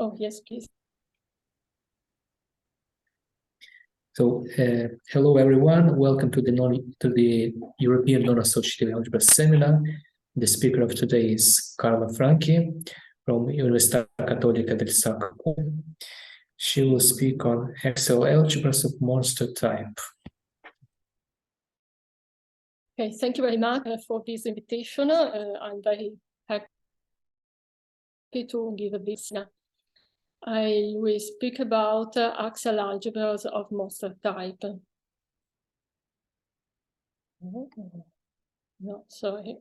Oh, yes, please. So, hello everyone. Welcome to the European Non-Associative Algebra Seminar. The speaker of today is Clara Franchi from Università Cattolica del Sacro. She will speak on Axial algebras of Mostertype. Okay, thank you very much for this invitation. I'm very happy to give this. I will speak about axial algebras of Mostertype. No, sorry.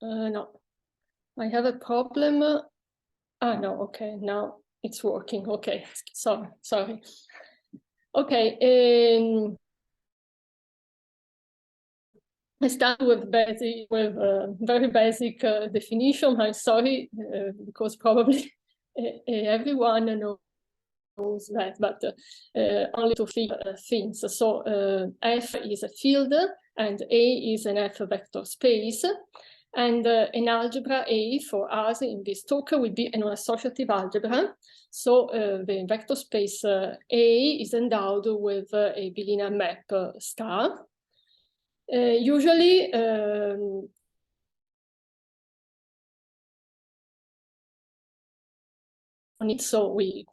No, I have a problem. No, okay, now it's working. Okay, sorry. Okay, I start with very basic definition. I'm sorry, because probably everyone knows that, but only to three things. So F is a field and A is an F vector space. And an algebra A for us in this talk will be a non-associative algebra. So the vector space A is endowed with a bilinear map star. Usually, so we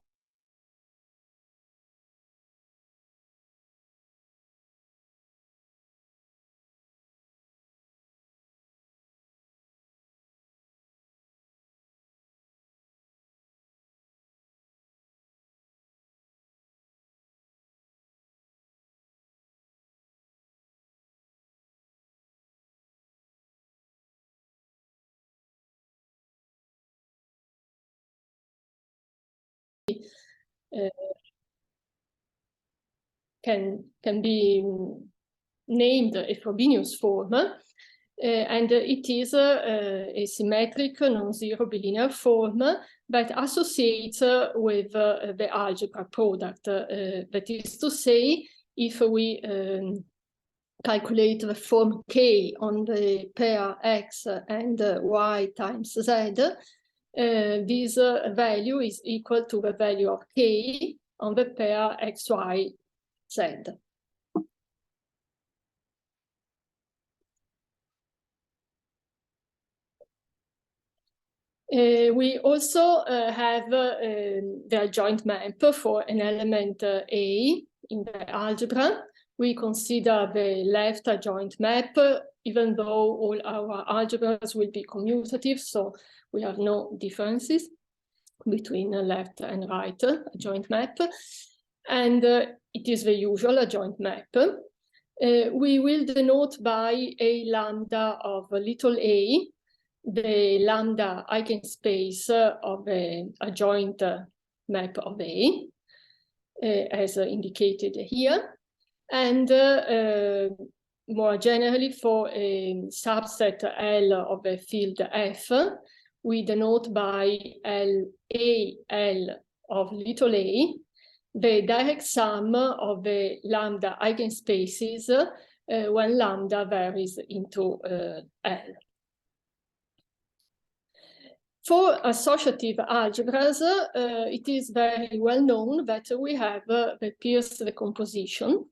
can be named a Frobenius form, and it is a symmetric non-zero bilinear form that associates with the algebra product. That is to say, if we calculate the form K on the pair X and Y times Z, this value is equal to the value of K on the pair XY Z. We also have the adjoint map for an element A in the algebra. We consider the left adjoint map, even though all our algebras will be commutative, so we have no differences between left and right adjoint map. And it is the usual adjoint map. We will denote by a lambda of little a, the lambda eigenspace of the adjoint map of A, as indicated here. And more generally, for a subset L of a field F, we denote by L of little a, the direct sum of the lambda eigenspaces when lambda varies into L. For associative algebras, it is very well known that we have the Peirce decomposition.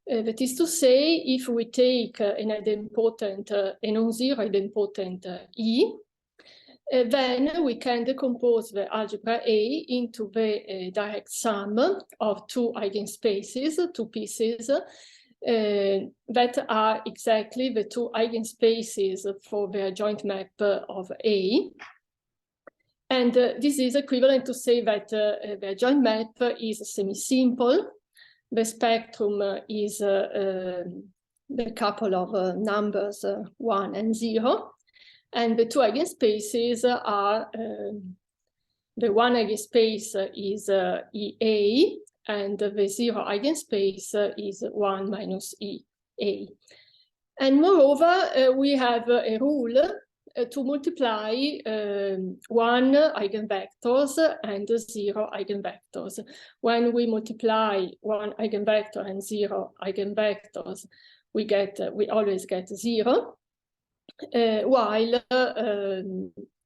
That is to say, if we take a non-zero idempotent E, then we can decompose the algebra A into the direct sum of two eigenspaces, two pieces, that are exactly the two eigenspaces for the adjoint map of A. And this is equivalent to say that the adjoint map is semi-simple. The spectrum is the couple of numbers 1 and 0. And the two eigenspaces are, the one eigenspace is EA, and the 0 eigenspace is 1 minus EA. And moreover, we have a rule to multiply 1 eigenvectors and 0 eigenvectors. When we multiply 1 eigenvector and 0 eigenvectors, we always get 0. while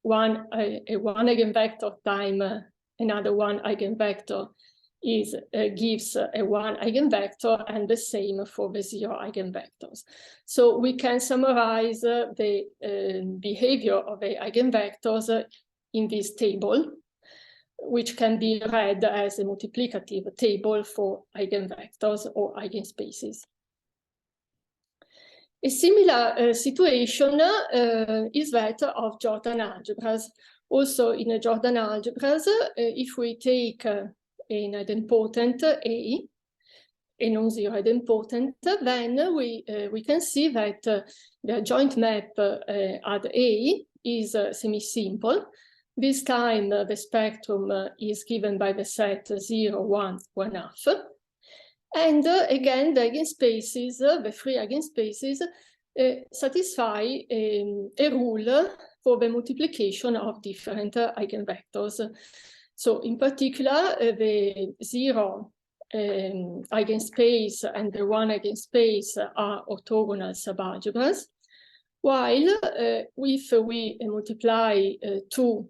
one eigenvector times another one eigenvector gives a one eigenvector, and the same for the zero eigenvectors. So we can summarize the behavior of the eigenvectors in this table, which can be read as a multiplicative table for eigenvectors or eigenspaces. A similar situation is that of Jordan algebras. Also in a Jordan algebras, if we take an idempotent A, a non-zero idempotent, then we can see that the adjoint map at A is semi-simple. This time the spectrum is given by the set 0, 1, 1/2. And again, the eigenspaces, the three eigenspaces, satisfy a rule for the multiplication of different eigenvectors. So in particular, the 0 eigenspace and the 1 eigenspace are orthogonal subalgebras, while if we multiply two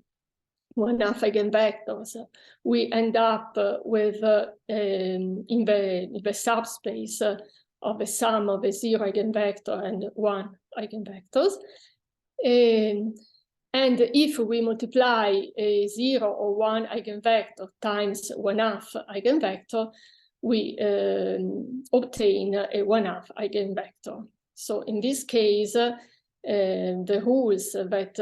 1/2 eigenvectors, we end up with in the subspace of the sum of a 0 eigenvector and 1 eigenvectors. And if we multiply a 0 or 1 eigenvector times 1/2 eigenvector, we obtain a 1/2 eigenvector. So in this case, the rules that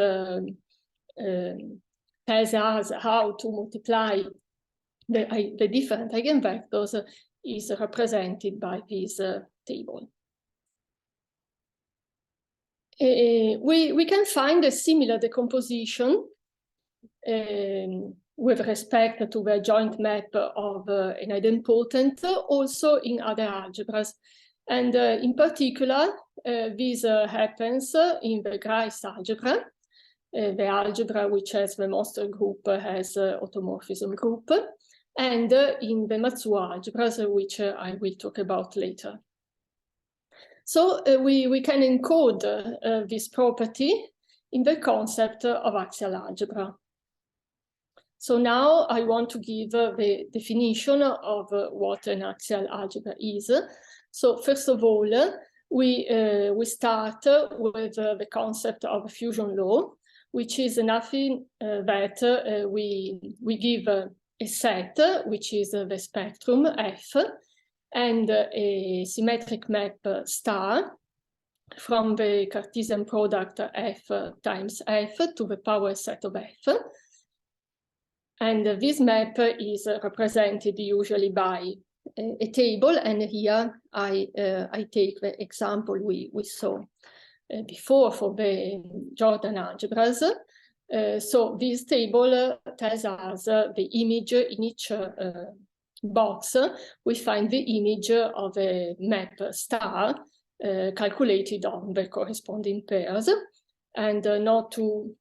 tells us how to multiply the different eigenvectors is represented by this table. We can find a similar decomposition with respect to the joint map of an idempotent also in other algebras. And in particular, this happens in the Griess algebra, the algebra which has the Moster group has automorphism group, and in the Matsuo algebras, which I will talk about later. So we can encode this property in the concept of axial algebra. So now I want to give the definition of what an axial algebra is. So first of all, we start with the concept of fusion law, which is nothing that we give a set, which is the spectrum F, and a symmetric map star from the Cartesian product F times F to the power set of F. And this map is represented usually by a table, and here I take the example we saw before for the Jordan algebras. So this table tells us the image in each box. We find the image of a map star calculated on the corresponding pairs. And not to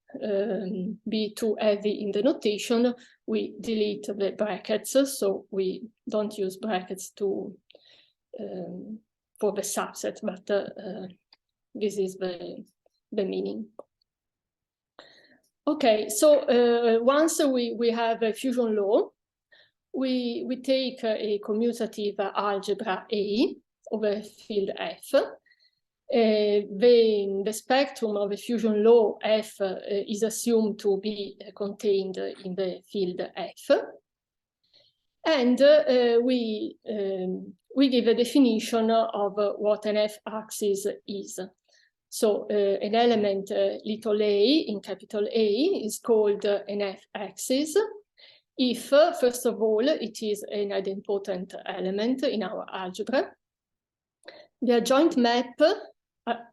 be too heavy in the notation, we delete the brackets, so we don't use brackets for the subset, but this is the meaning. Okay, so once we have a fusion law, we take a commutative algebra A over field F. The spectrum of a fusion law F is assumed to be contained in the field F. And we give a definition of what an F-axis is. So an element little a in capital A is called an F-axis if, first of all, it is an idempotent element in our algebra. The adjoint map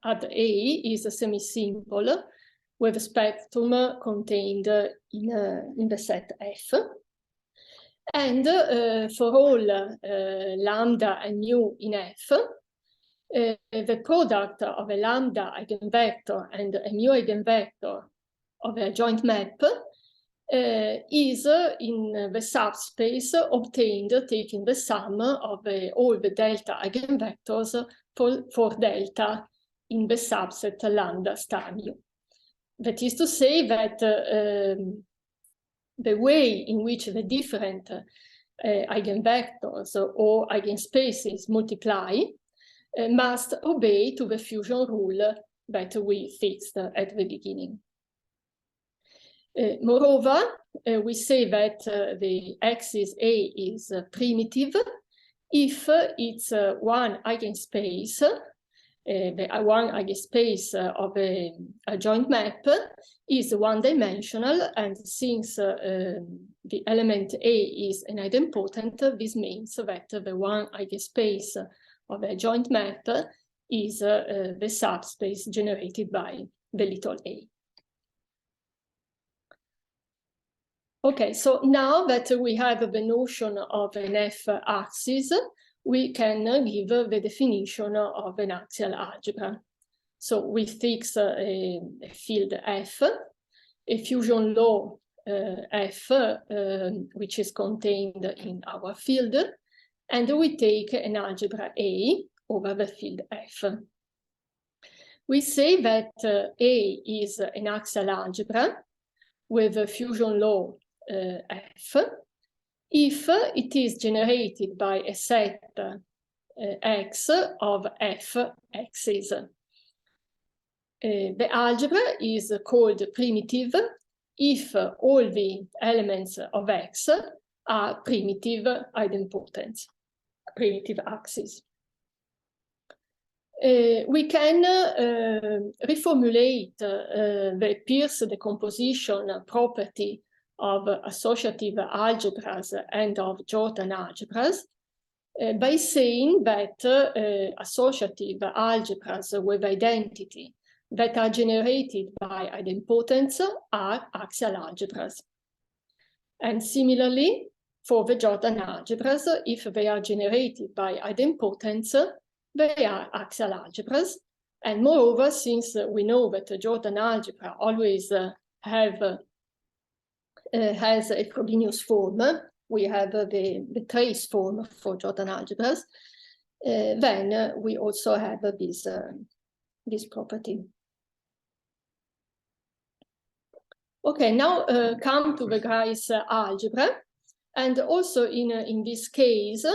at A is semi-simple with a spectrum contained in the set F. And for all lambda and mu in F, the product of a lambda eigenvector and a mu eigenvector of a adjoint map is in the subspace obtained taking the sum of all the delta eigenvectors for delta in the subset lambda star mu. That is to say that the way in which the different eigenvectors or eigenspaces multiply must obey to the fusion rule that we fixed at the beginning. Moreover, we say that the axis A is primitive if its one eigenspace, the one eigenspace of a joint map is one-dimensional, and since the element A is an idempotent, this means that the one eigenspace of a joint map is the subspace generated by the little a. Okay, so now that we have the notion of an f-axis, we can give the definition of an axial algebra. So we fix a field f, a fusion law f, which is contained in our field, and we take an algebra A over the field f. We say that A is an axial algebra with a fusion law f if it is generated by a set x of f-axes. The algebra is called primitive if all the elements of x are primitive idempotents, primitive axes. We can reformulate the Peirce decomposition property of associative algebras and of Jordan algebras by saying that associative algebras with identity that are generated by idempotents are axial algebras. And similarly, for the Jordan algebras, if they are generated by idempotents, they are axial algebras. And moreover, since we know that the Jordan algebra always has a Frobenius form, we have the trace form for Jordan algebras, then we also have this property. Okay, now come to the Griess algebra. And also in this case,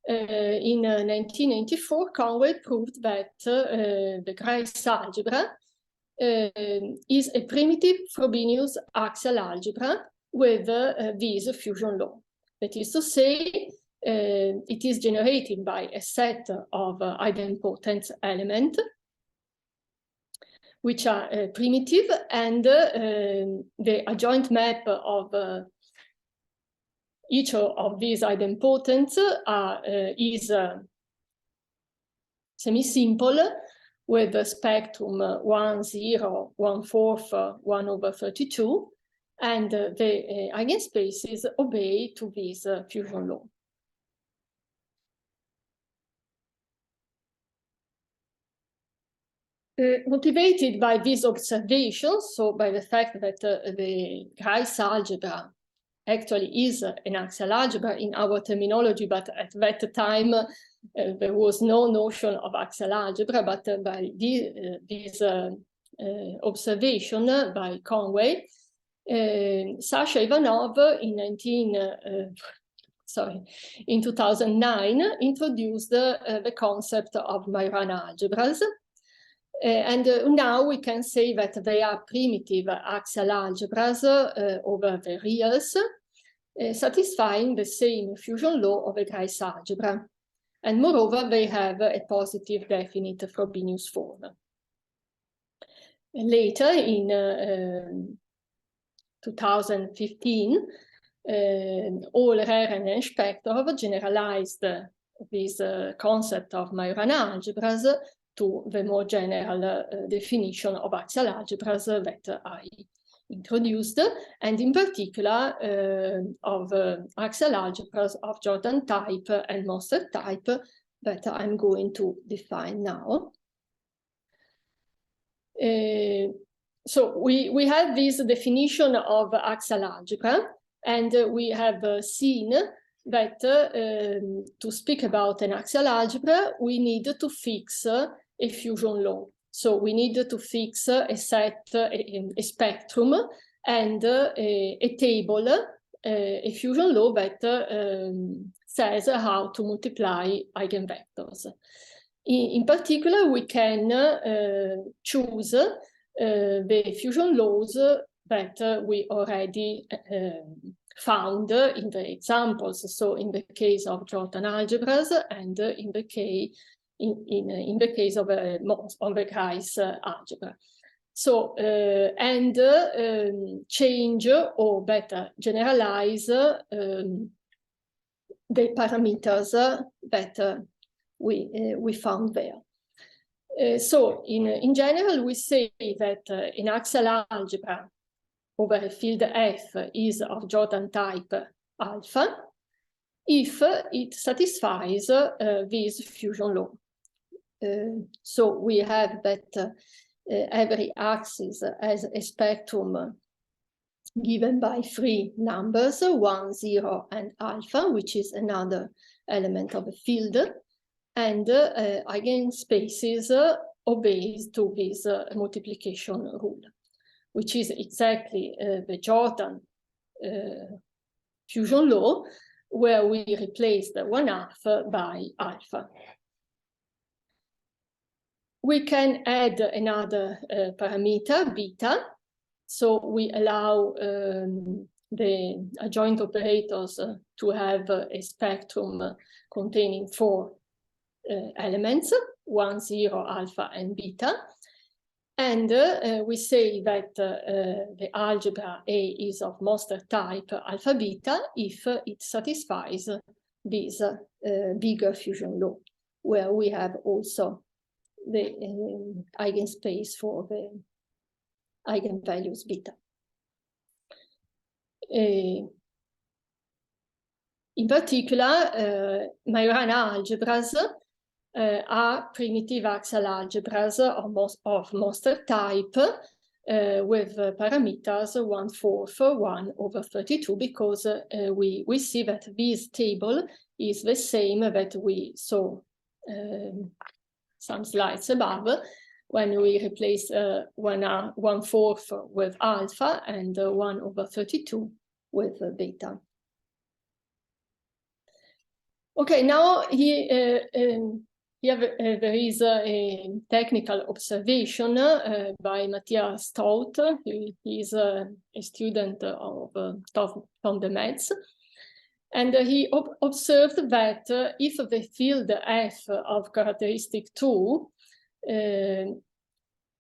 in 1994, Conway proved that the Griess algebra is a primitive Frobenius axial algebra with this fusion law. That is to say, it is generated by a set of idempotent elements, which are primitive, and the adjoint map of each of these idempotents is semi-simple, with the spectrum 1, 0, 1/4, 1/32, and the eigenspaces obey to this fusion law. Motivated by these observations, so by the fact that the Griess algebra actually is an axial algebra in our terminology, but at that time there was no notion of axial algebra, but by this observation by Conway, Sasha Ivanov in 2009 introduced the concept of Majorana algebras. And now we can say that they are primitive axial algebras over the reals, satisfying the same fusion law of a Griess algebra. And moreover, they have a positive definite Frobenius form. Later, in 2015, all Rehren and Shpectorov generalized this concept of Majorana algebras to the more general definition of axial algebras that I introduced, and in particular of axial algebras of Jordan type and Mostertype that I'm going to define now. So we have this definition of axial algebra, and we have seen that to speak about an axial algebra, we need to fix a fusion law. So we need to fix a set, a spectrum, and a table, a fusion law that says how to multiply eigenvectors. In particular, we can choose the fusion laws that we already found in the examples. So in the case of Jordan algebras, and in the case of the Griess algebra. So change, or better generalize, the parameters that we found there. So in general, we say that an axial algebra over a field F is of Jordan type alpha if it satisfies this fusion law. So we have that every axis has a spectrum given by three numbers, 1, 0, and alpha, which is another element of a field, and eigenspaces obeys to this multiplication rule, which is exactly the Jordan fusion law, where we replace the 1/2 by alpha. We can add another parameter, beta. So we allow the adjoint operators to have a spectrum containing 4 elements, 1, 0, alpha, and beta. And we say that the algebra A is of Mostertype alpha beta if it satisfies this bigger fusion law, where we have also the eigenspace for the eigenvalues beta. In particular, Majorana algebras are primitive axial algebras of Mostertype with parameters 1/4, 1/32, because we see that this table is the same that we saw some slides above, when we replace 1/4 with alpha and 1/32 with beta. Okay, now here there is a technical observation by Matthias Stout. He is a student of Tom de Metz. And he observed that if the field F of characteristic 2,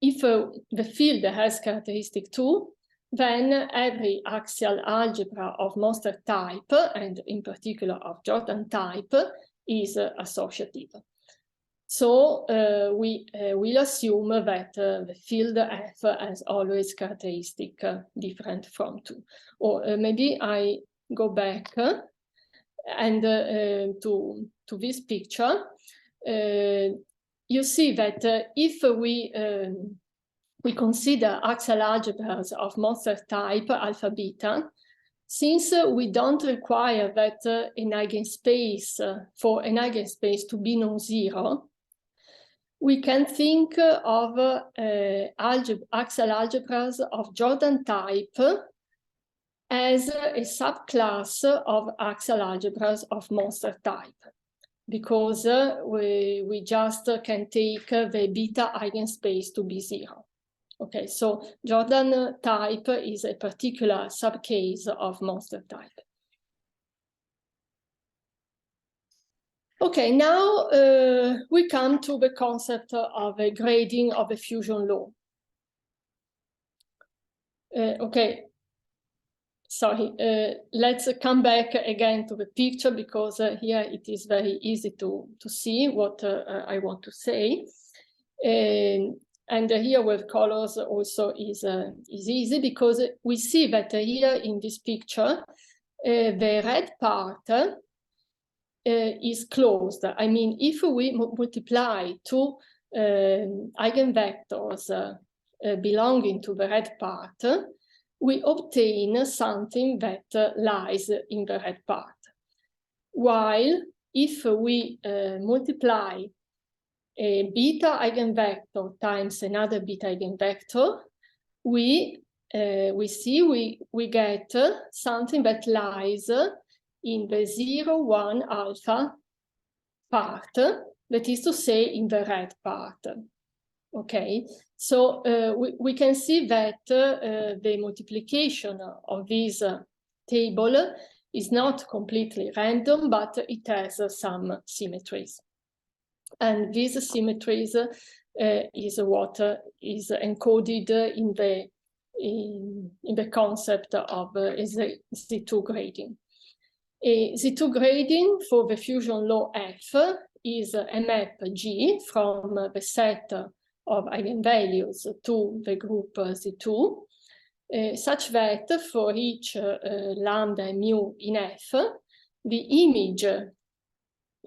if the field has characteristic 2, then every axial algebra of Mostertype, and in particular of Jordan type, is associative. So we will assume that the field F has always characteristic different from 2. Or maybe I go back and to this picture. You see that if we consider axial algebras of Mostertype alpha beta, since we don't require that an eigenspace for an eigenspace to be non-zero, we can think of axial algebras of Jordan type as a subclass of axial algebras of Mostertype, because we just can take the beta eigenspace to be 0. Okay, so Jordan type is a particular subcase of Mostertype. Okay, now we come to the concept of a grading of a fusion law. Okay, sorry, let's come back again to the picture, because here it is very easy to see what I want to say. And here with colors also is easy, because we see that here in this picture, the red part is closed. I mean, if we multiply 2 eigenvectors belonging to the red part, we obtain something that lies in the red part. While if we multiply a beta eigenvector times another beta eigenvector, we get something that lies in the 0, 1 alpha part, that is to say in the red part. Okay, so we can see that the multiplication of this table is not completely random, but it has some symmetries. And these symmetries is what is encoded in the concept of Z2 grading. A Z2 grading for the fusion law F is a map G from the set of eigenvalues to the group Z2, such that for each lambda and mu in F, the image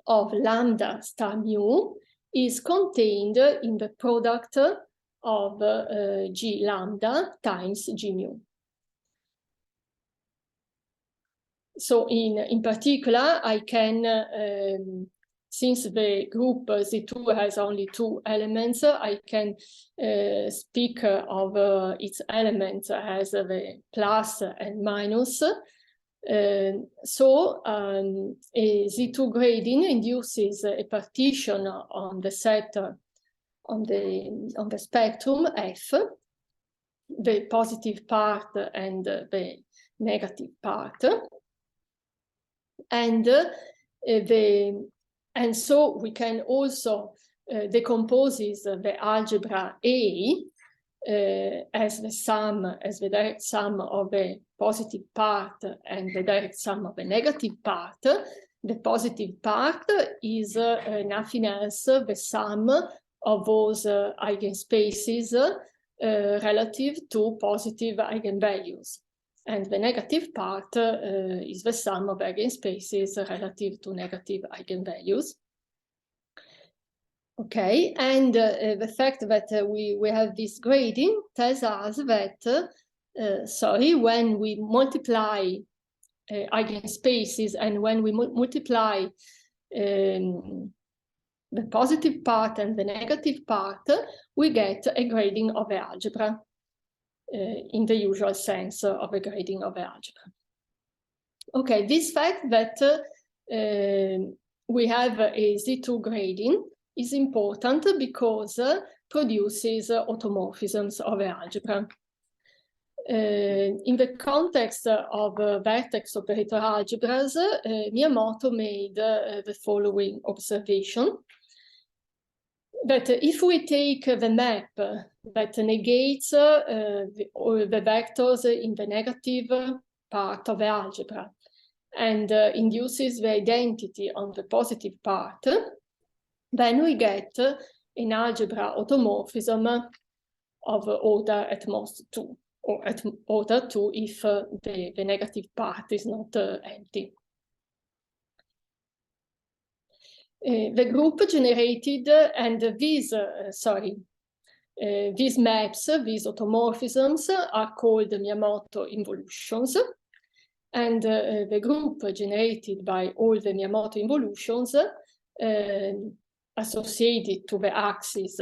of lambda star mu is contained in the product of G lambda times G mu. So in particular, I can, since the group Z2 has only 2 elements, I can speak of its elements as the plus and minus. So a Z2 grading induces a partition on the set on the spectrum F, the positive part and the negative part, and so we can also decompose the algebra A as the direct sum of the positive part and the direct sum of the negative part. The positive part is nothing else the sum of those eigenspaces relative to positive eigenvalues. And the negative part is the sum of eigenspaces relative to negative eigenvalues. Okay, and the fact that we have this grading tells us that, when we multiply eigenspaces and when we multiply the positive part and the negative part, we get a grading of the algebra in the usual sense of a grading of the algebra. Okay, this fact that we have a Z2 grading is important because produces automorphisms of the algebra. In the context of vertex operator algebras, Miyamoto made the following observation: that if we take the map that negates the vectors in the negative part of the algebra and induces the identity on the positive part, then we get an algebra automorphism of order at most 2, or at order 2 if the negative part is not empty. The group generated, and these maps, these automorphisms are called Miyamoto involutions, and the group generated by all the Miyamoto involutions associated to the axis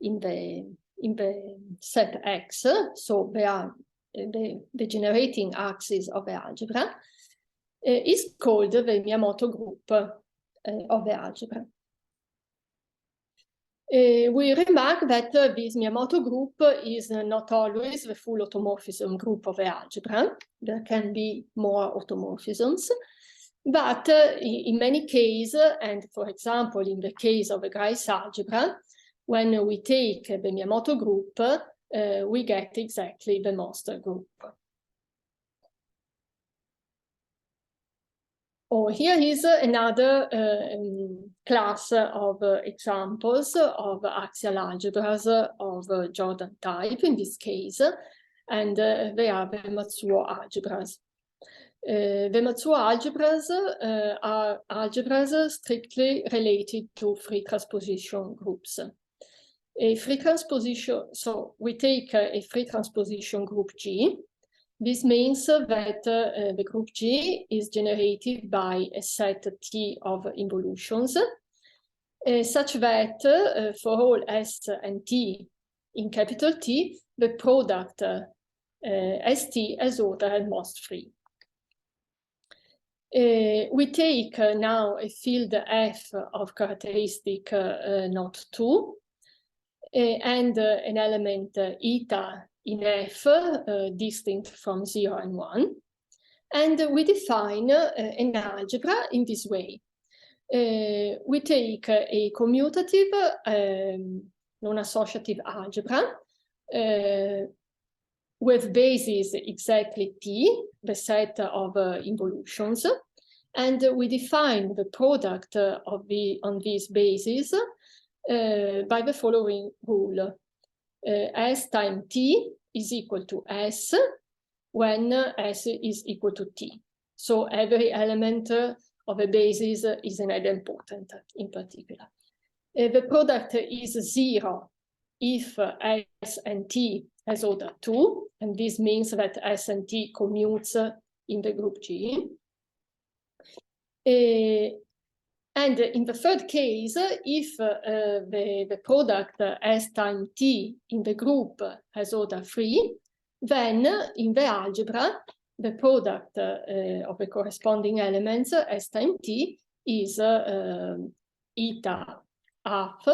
in the set X, so they are the generating axis of the algebra, is called the Miyamoto group of the algebra. We remark that this Miyamoto group is not always the full automorphism group of the algebra. There can be more automorphisms, but in many cases, and for example, in the case of the Griess algebra, when we take the Miyamoto group, we get exactly the Moster group. Oh, here is another class of examples of axial algebras of Jordan type in this case, and they are the Matsuo algebras. The Matsuo algebras are algebras strictly related to free transposition groups. A free transposition, so we take a free transposition group G. This means that the group G is generated by a set T of involutions. such that for all S and T in capital T, the product ST has order at most 3. We take now a field F of characteristic not 2 and an element eta in F distinct from 0 and 1. And we define an algebra in this way. We take a commutative non-associative algebra with basis exactly T, the set of involutions, and we define the product on this basis by the following rule. S times T is equal to S when S is equal to T. So every element of a basis is an idempotent in particular. The product is 0 if S and T has order 2, and this means that S and T commutes in the group G. And in the third case, if the product S times T in the group has order 3, then in the algebra, the product of the corresponding elements S times T is eta half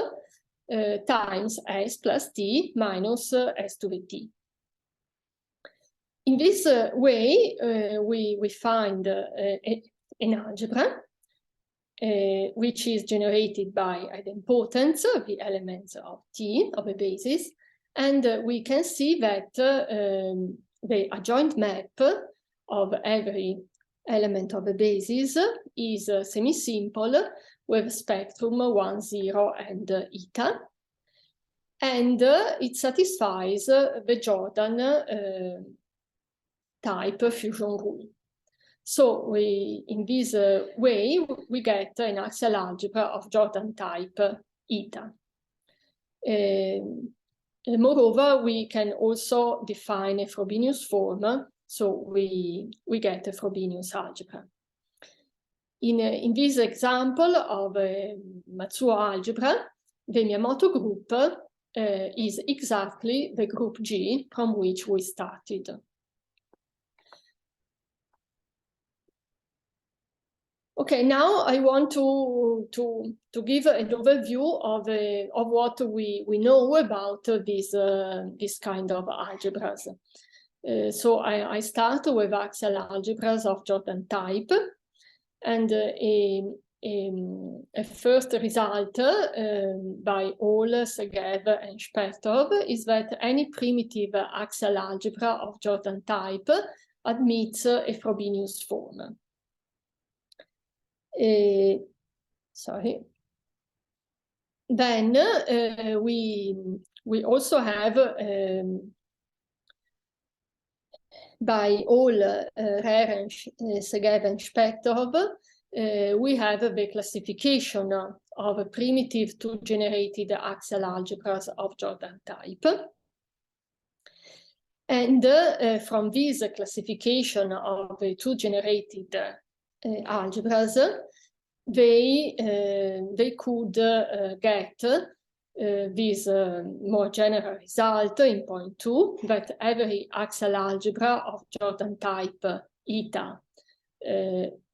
times S plus T minus S to the T. In this way, we find an algebra which is generated by idempotence of the elements of T, of a basis, and we can see that the adjoint map of every element of a basis is semi-simple with spectrum 1, 0, and eta, and it satisfies the Jordan type fusion rule. So in this way, we get an axial algebra of Jordan type eta. Moreover, we can also define a Frobenius form, so we get a Frobenius algebra. In this example of a Matsuo algebra, the Miyamoto group is exactly the group G from which we started. Okay, now I want to give an overview of what we know about this kind of algebras. So I start with axial algebras of Jordan type, and a first result by all Segev and Shpectorov is that any primitive axial algebra of Jordan type admits a Frobenius form. Sorry. Then we also have by all Rehren, Segev and Shpectorov, we have the classification of primitive two-generated axial algebras of Jordan type. And from this classification of the two-generated algebras, they could get this more general result in point 2, that every axial algebra of Jordan type eta,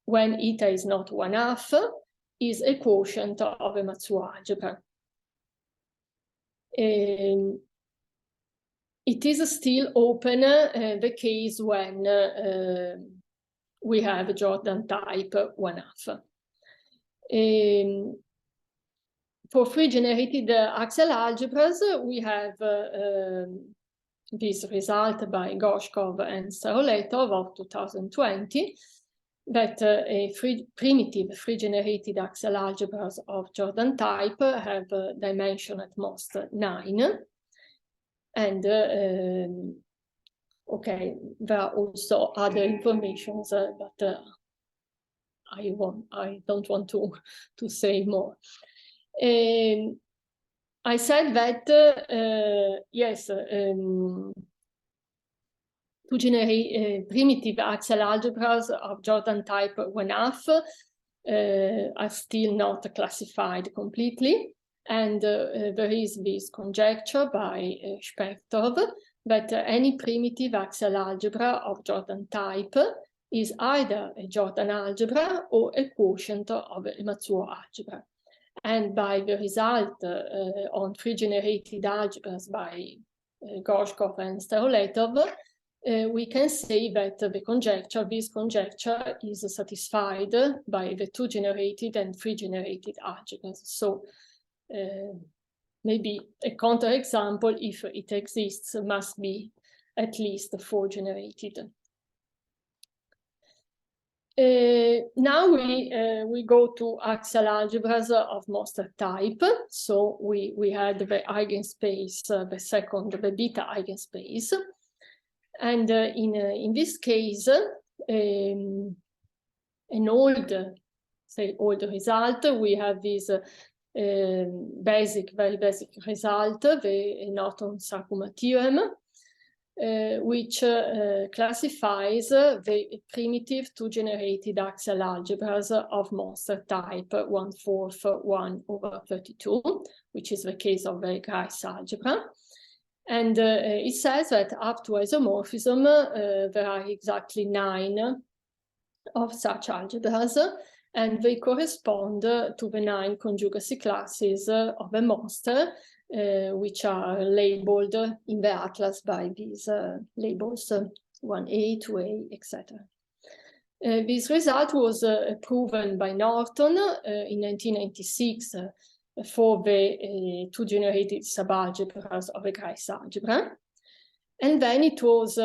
when eta is not 1/2, is a quotient of a Matsuo algebra. It is still open the case when we have Jordan type 1/2. For free generated axial algebras, we have this result by Gorshkov and Staroletov of 2020, that a primitive free generated axial algebras of Jordan type have a dimension at most 9. And okay, there are also other informations, but I don't want to say more. I said that yes, to generate primitive axial algebras of Jordan type 1/2, are still not classified completely. And there is this conjecture by Shpectorov that any primitive axial algebra of Jordan type is either a Jordan algebra or a quotient of a Matsuo algebra. And by the result on free-generated algebras by Gorshkov and Staroletov, we can say that this conjecture is satisfied by the two generated and free-generated algebras. So maybe a counterexample, if it exists, must be at least 4 generated. Now we go to axial algebras of Mostertype. So we had the eigenspace, the second, the beta eigenspace. And in this case, an old result, we have this very basic result, the Norton-Sakuma theorem, which classifies the primitive two-generated axial algebras of Mostertype 1/4 1/32, which is the case of the Griess algebra. And it says that up to isomorphism, there are exactly 9 of such algebras, and they correspond to the 9 conjugacy classes of a Moster, which are labeled in the atlas by these labels 1A, 2A, etc. This result was proven by Norton in 1996 for the two generated subalgebras of a Griess algebra. And then it was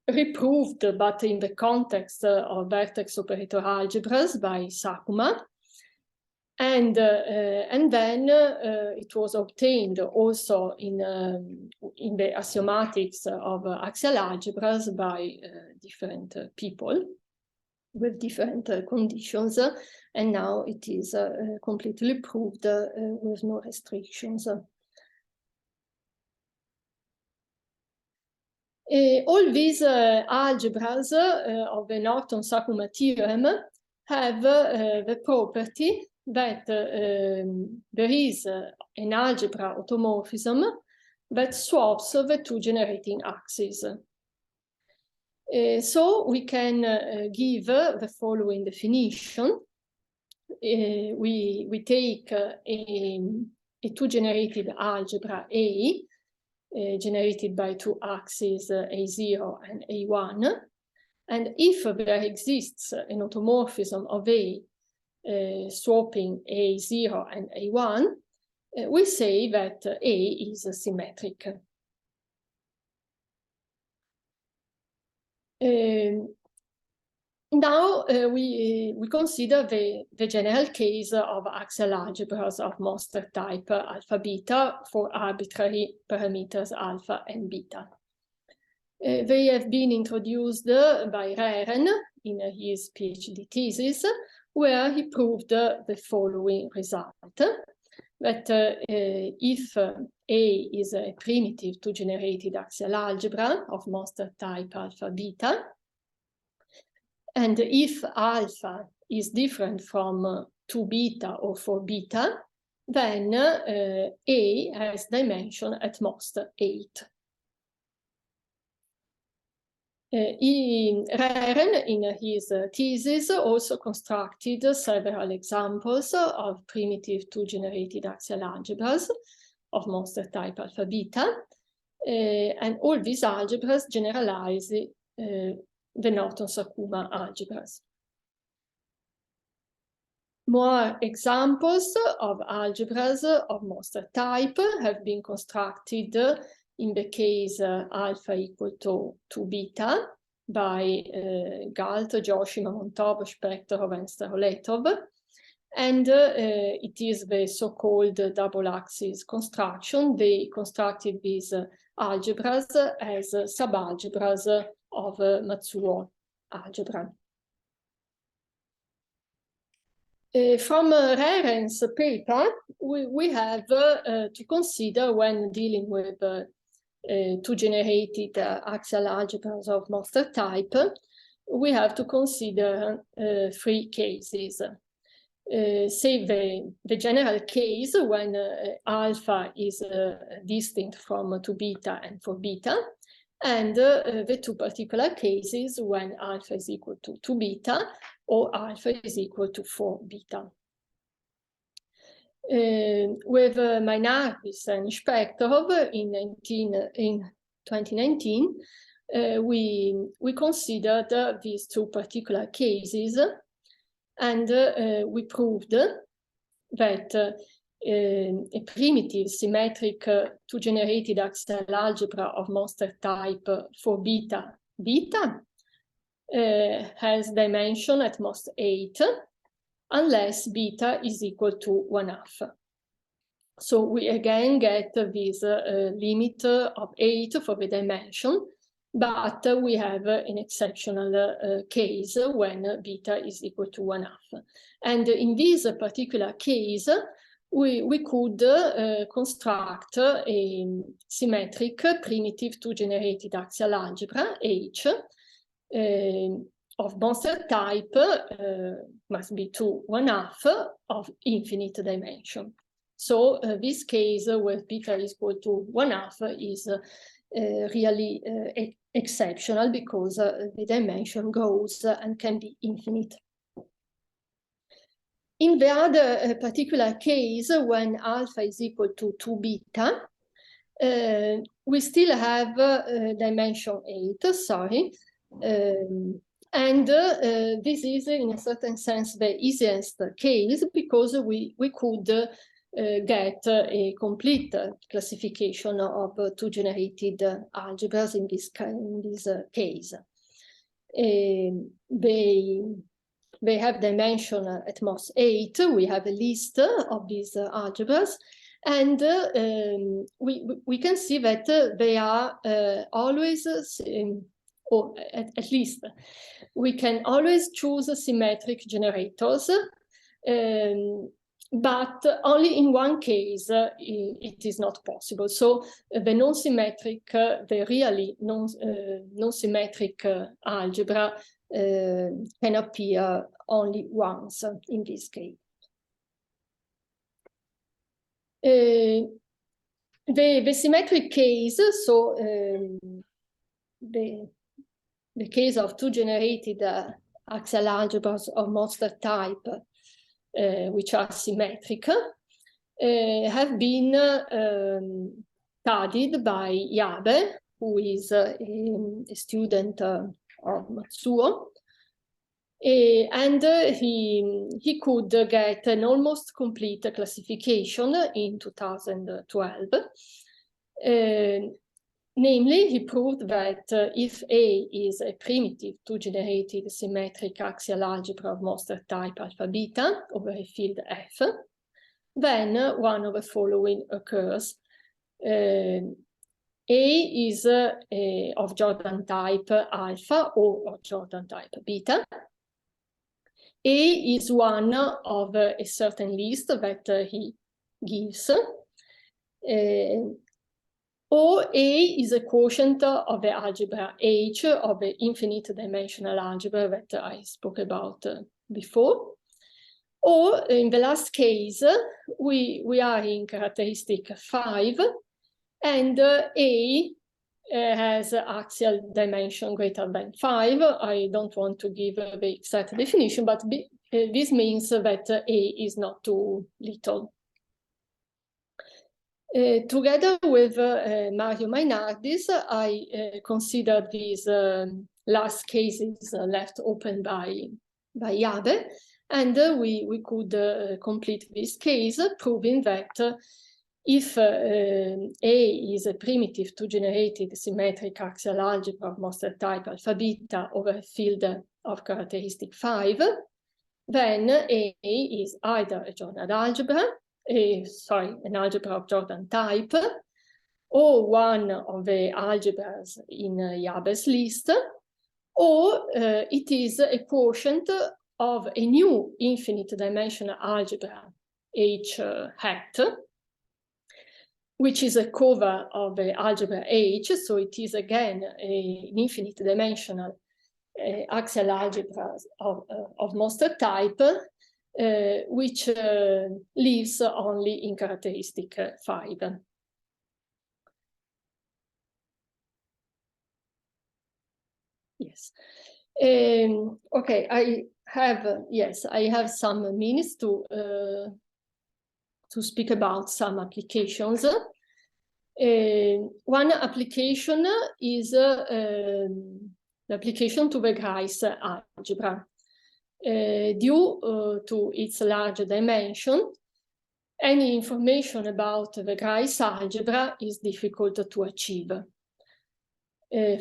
reproved, but in the context of vertex operator algebras by Sakuma. And then it was obtained also in the axiomatics of axial algebras by different people with different conditions, and now it is completely proved with no restrictions. All these algebras of the Norton-Sakuma theorem have the property that there is an algebra automorphism that swaps the two generating axes. So we can give the following definition. We take a two-generated algebra A, generated by two axes A0 and A1, and if there exists an automorphism of A swapping A0 and A1, we say that A is symmetric. Now we consider the general case of axial algebras of Mostertype alpha beta for arbitrary parameters alpha and beta. They have been introduced by Rehren in his PhD thesis, where he proved the following result, that if A is a primitive two-generated axial algebra of Mostertype alpha beta, and if alpha is different from 2 beta or 4 beta, then A has dimension at most 8. Rehren, in his thesis, also constructed several examples of primitive two-generated axial algebras of Mostertype alpha beta, and all these algebras generalize the Norton-Sakuma algebras. More examples of algebras of Mostertype have been constructed in the case alpha equal to 2 beta by Galt, Joshima, Montov, Shpectorov, and Staroletov. And it is the so-called double axis construction. They constructed these algebras as subalgebras of Matsuo algebra. From Rehren's paper, we have to consider, when dealing with two generated axial algebras of Mostertype, we have to consider 3 cases. Say the general case when alpha is distinct from 2 beta and 4 beta, and the 2 particular cases when alpha is equal to 2 beta or alpha is equal to 4 beta. With Majorana and Shpectorov in 2019, we considered these 2 particular cases, and we proved that a primitive symmetric two-generated axial algebra of Mostertype for beta has dimension at most 8, unless beta is equal to 1/2. So we again get this limit of 8 for the dimension, but we have an exceptional case when beta is equal to 1/2. And in this particular case, we could construct a symmetric primitive two-generated axial algebra, H, of Mostertype must be to 1/2 of infinite dimension. So this case where beta is equal to 1/2 is really exceptional, because the dimension goes and can be infinite. In the other particular case, when alpha is equal to 2 beta, we still have dimension 8, sorry. And this is, in a certain sense, the easiest case, because we could get a complete classification of two-generated algebras in this case. They have dimension at most 8. We have a list of these algebras, and we can see that they are always, or at least we can always choose symmetric generators, but only in one case it is not possible. So the non-symmetric, the really non-symmetric algebra can appear only once in this case. The symmetric case, so the case of two generated axial algebras of Mostertype, which are symmetric, have been studied by Yabe, who is a student of Matsuo, and he could get an almost complete classification in 2012. Namely, he proved that if A is a primitive two-generated symmetric axial algebra of Mostertype alpha beta over a field F, then one of the following occurs. A is of Jordan type alpha or of Jordan type beta. A is one of a certain list that he gives. Or A is a quotient of the algebra H of the infinite dimensional algebra that I spoke about before. Or in the last case, we are in characteristic 5, and A has axial dimension greater than 5. I don't want to give the exact definition, but this means that A is not too little. Together with Mario Mainardis, I considered these last cases left open by Yabe, and we could complete this case, proving that if A is a primitive two-generated symmetric axial algebra of Mostertype alpha beta over a field of characteristic 5, then A is either a Jordan algebra, an algebra of Jordan type, or one of the algebras in Yabe's list, or it is a quotient of a new infinite dimensional algebra H hat, which is a cover of the algebra H, so it is again an infinite dimensional axial algebras of Mostertype, which lives only in characteristic 5. Yes. Okay, I have some minutes to speak about some applications. One application is the application to the Griess algebra. Due to its large dimension, any information about the Griess algebra is difficult to achieve.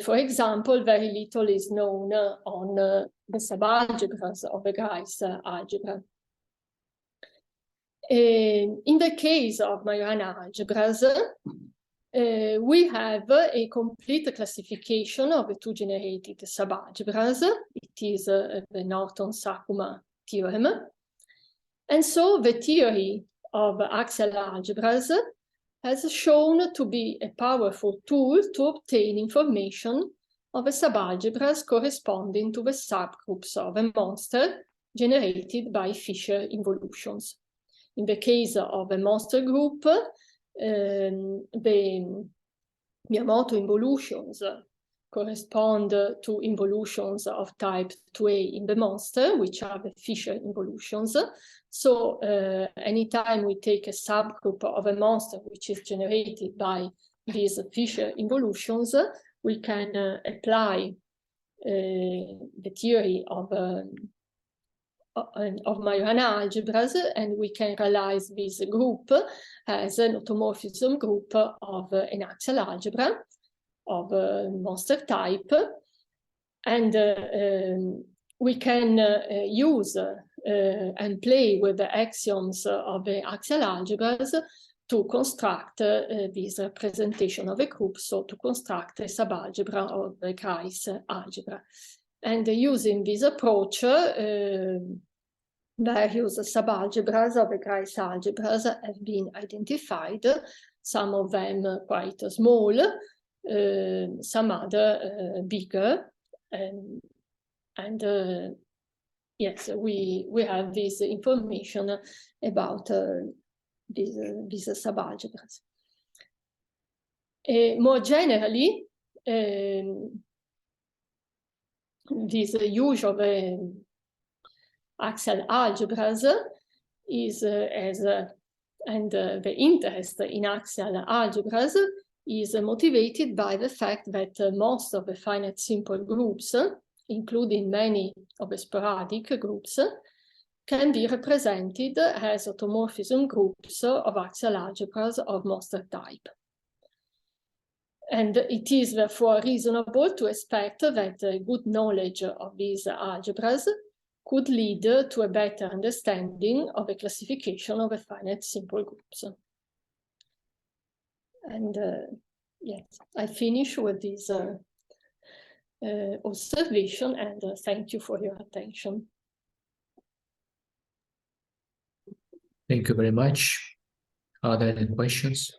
For example, very little is known on the subalgebras of the Griess algebra. In the case of Majorana algebras, we have a complete classification of the two generated subalgebras. It is the Norton-Sakuma theorem. And so the theory of axial algebras has shown to be a powerful tool to obtain information of the subalgebras corresponding to the subgroups of a monster generated by Fisher involutions. In the case of a monster group, the Miyamoto involutions correspond to involutions of type 2a in the monster, which are the Fisher involutions. So anytime we take a subgroup of a monster which is generated by these Fisher involutions, we can apply the theory of Majorana algebras, and we can realize this group as an automorphism group of an axial algebra of Mostertype, and we can use and play with the axioms of the axial algebras to construct this representation of a group, so to construct a subalgebra of the Griess algebra. And using this approach, various subalgebras of the Griess algebras have been identified, some of them quite small, some other bigger, and yes, we have this information about these subalgebras. More generally, this use of axial algebras is and the interest in axial algebras is motivated by the fact that most of the finite simple groups, including many of the sporadic groups, can be represented as automorphism groups of axial algebras of Mostertype. And it is therefore reasonable to expect that good knowledge of these algebras could lead to a better understanding of the classification of the finite simple groups. And yes, I finish with this observation, and thank you for your attention. Thank you very much. Are there any questions?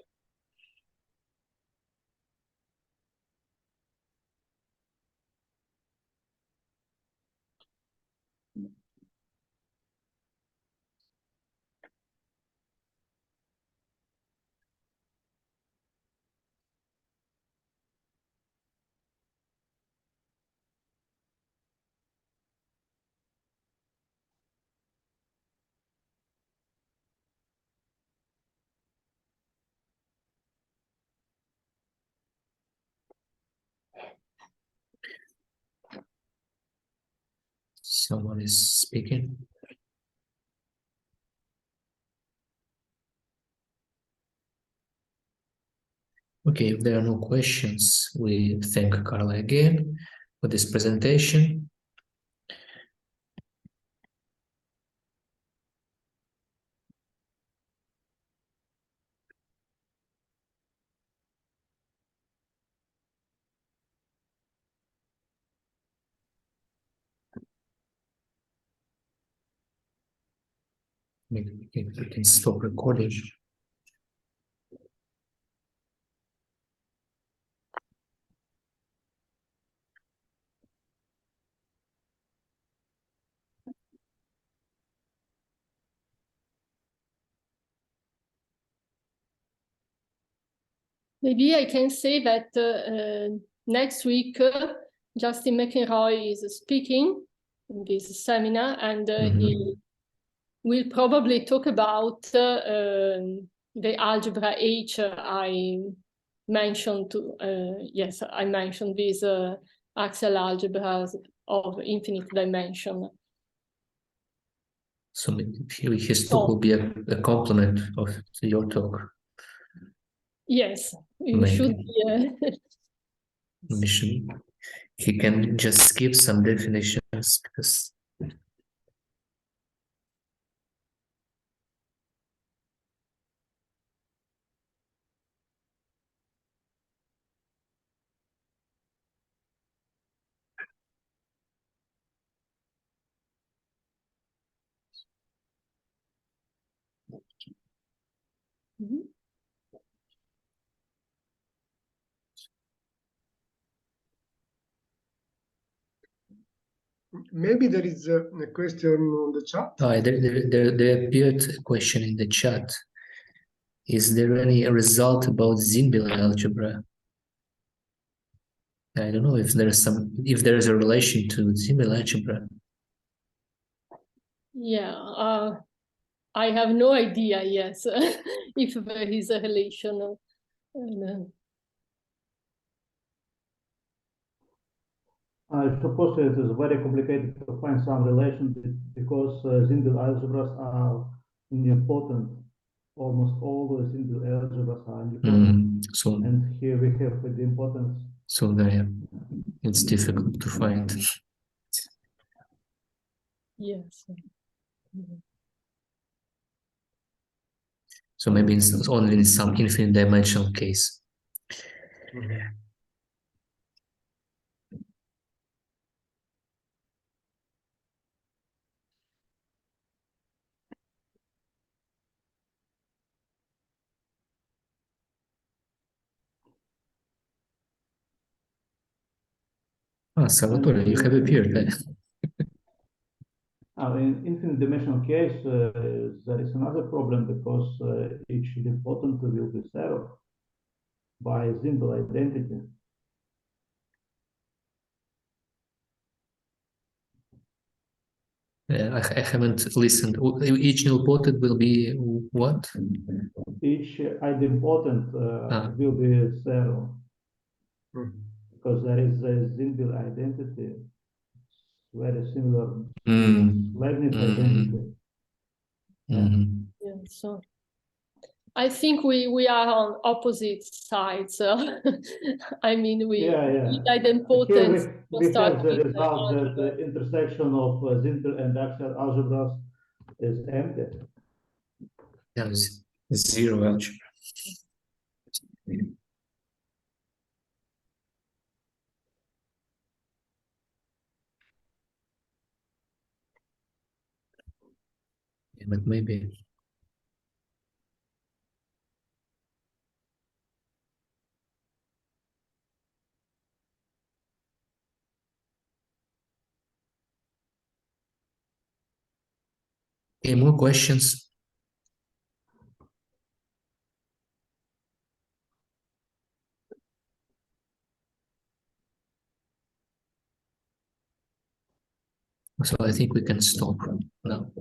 Someone is speaking. Okay, if there are no questions, we thank Carla again for this presentation. Maybe we can stop recording. Maybe I can say that next week, Justin McEnroy is speaking in this seminar, and he will probably talk about the algebra H I mentioned. Yes, I mentioned these axial algebras of infinite dimension. So his talk will be a complement of your talk. Yes, you should be. He can just skip some definitions because Maybe there is a question on the chat. there appeared a question in the chat. Is there any result about Zimbel algebra? I don't know if there is a relation to Zimbel algebra. Yeah, I have no idea. Yes, if there is a relation. I suppose it is very complicated to find some relation because Zimbel algebras are important. Almost all the Zimbel algebras are important. And here we have the importance. So there, it's difficult to find. Yes. So maybe it's only in some infinite dimensional case. Salvatore, you have appeared. In infinite dimensional case, there is another problem because each idempotent will be served by a Zimbel identity. I haven't listened. Each nilpotent will be what? Each idempotent will be zero because there is a Zimbel identity, very similar Leibniz identity. Yeah, so I think we are on opposite sides. I mean, we idempotents. We have the result that the intersection of Zimbel and axial algebras is empty. Yeah, zero algebra. Yeah, but maybe. Any more questions? So I think we can stop now.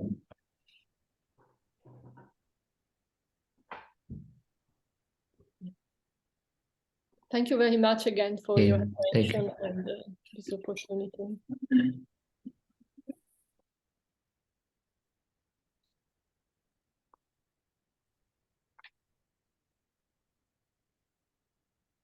Thank you very much again for your attention and this opportunity.